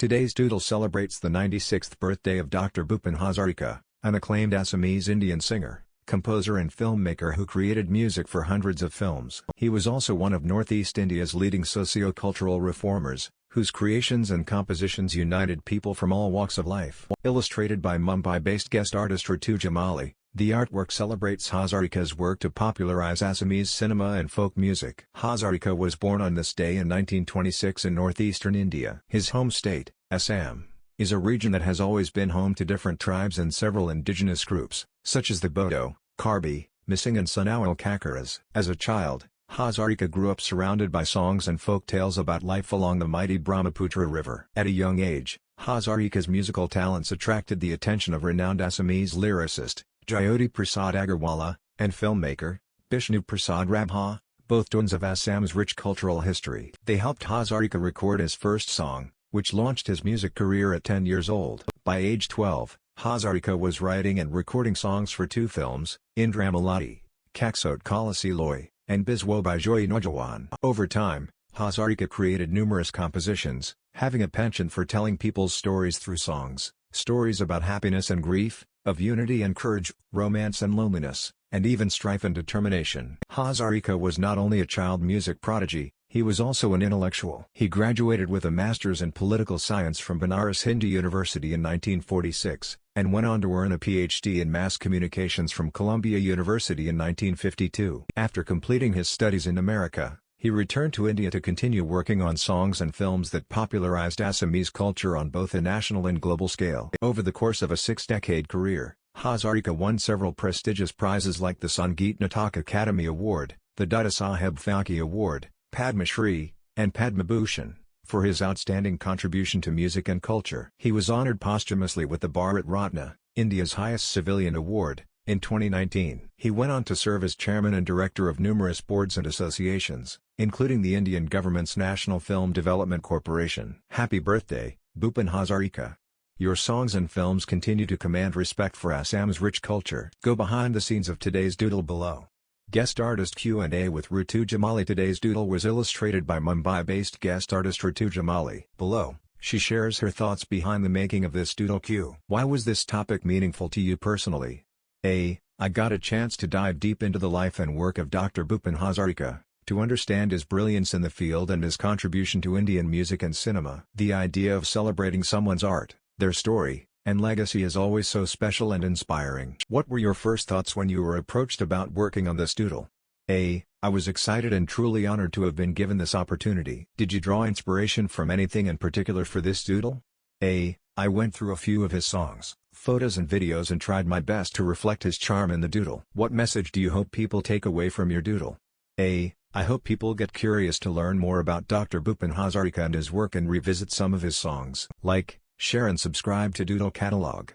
Today's Doodle celebrates the 96th birthday of Dr. Bhupen Hazarika, an acclaimed Assamese Indian singer, composer and filmmaker who created music for hundreds of films. He was also one of Northeast India's leading socio-cultural reformers, whose creations and compositions united people from all walks of life. Illustrated by Mumbai-based guest artist Ritu Jamali, the artwork celebrates Hazarika's work to popularize Assamese cinema and folk music. Hazarika was born on this day in 1926 in northeastern India. His home state, Assam, is a region that has always been home to different tribes and several indigenous groups, such as the Bodo, Karbi, Mising and Sunawal Kakaras. As a child, Hazarika grew up surrounded by songs and folk tales about life along the mighty Brahmaputra River. At a young age, Hazarika's musical talents attracted the attention of renowned Assamese lyricist, Jyoti Prasad Agarwala, and filmmaker, Bishnu Prasad Rabha, both twins of Assam's rich cultural history. They helped Hazarika record his first song, which launched his music career at 10 years old. By age 12, Hazarika was writing and recording songs for two films, Indra Malati, Kaksot Kalasi Loy, and Biswo by Joy Nojawan. Over time, Hazarika created numerous compositions, having a penchant for telling people's stories through songs, stories about happiness and grief, of unity and courage, romance and loneliness, and even strife and determination. Hazarika was not only a child music prodigy, he was also an intellectual. He graduated with a master's in political science from Banaras Hindu University in 1946, and went on to earn a PhD in mass communications from Columbia University in 1952. After completing his studies in America, he returned to India to continue working on songs and films that popularized Assamese culture on both a national and global scale. Over the course of a six-decade career, Hazarika won several prestigious prizes like the Sangeet Natak Academy Award, the Dada Saheb Phalke Award, Padma Shri, and Padma Bhushan, for his outstanding contribution to music and culture. He was honored posthumously with the Bharat Ratna, India's highest civilian award, in 2019. He went on to serve as chairman and director of numerous boards and associations, including the Indian government's National Film Development Corporation. Happy birthday, Bhupen Hazarika. Your songs and films continue to command respect for Assam's rich culture. Go behind the scenes of today's Doodle below. Guest artist Q&A with Ritu Jamali. Today's Doodle was illustrated by Mumbai-based guest artist Ritu Jamali. Below, she shares her thoughts behind the making of this Doodle Q. Why was this topic meaningful to you personally? I got a chance to dive deep into the life and work of Dr. Bhupen Hazarika, to understand his brilliance in the field and his contribution to Indian music and cinema. The idea of celebrating someone's art, their story, and legacy is always so special and inspiring. What were your first thoughts when you were approached about working on this Doodle? I was excited and truly honored to have been given this opportunity. Did you draw inspiration from anything in particular for this Doodle? I went through a few of his songs, photos and videos and tried my best to reflect his charm in the Doodle. What message do you hope people take away from your Doodle? I hope people get curious to learn more about Dr. Bhupen Hazarika and his work and revisit some of his songs. Like, share and subscribe to Doodle Catalog.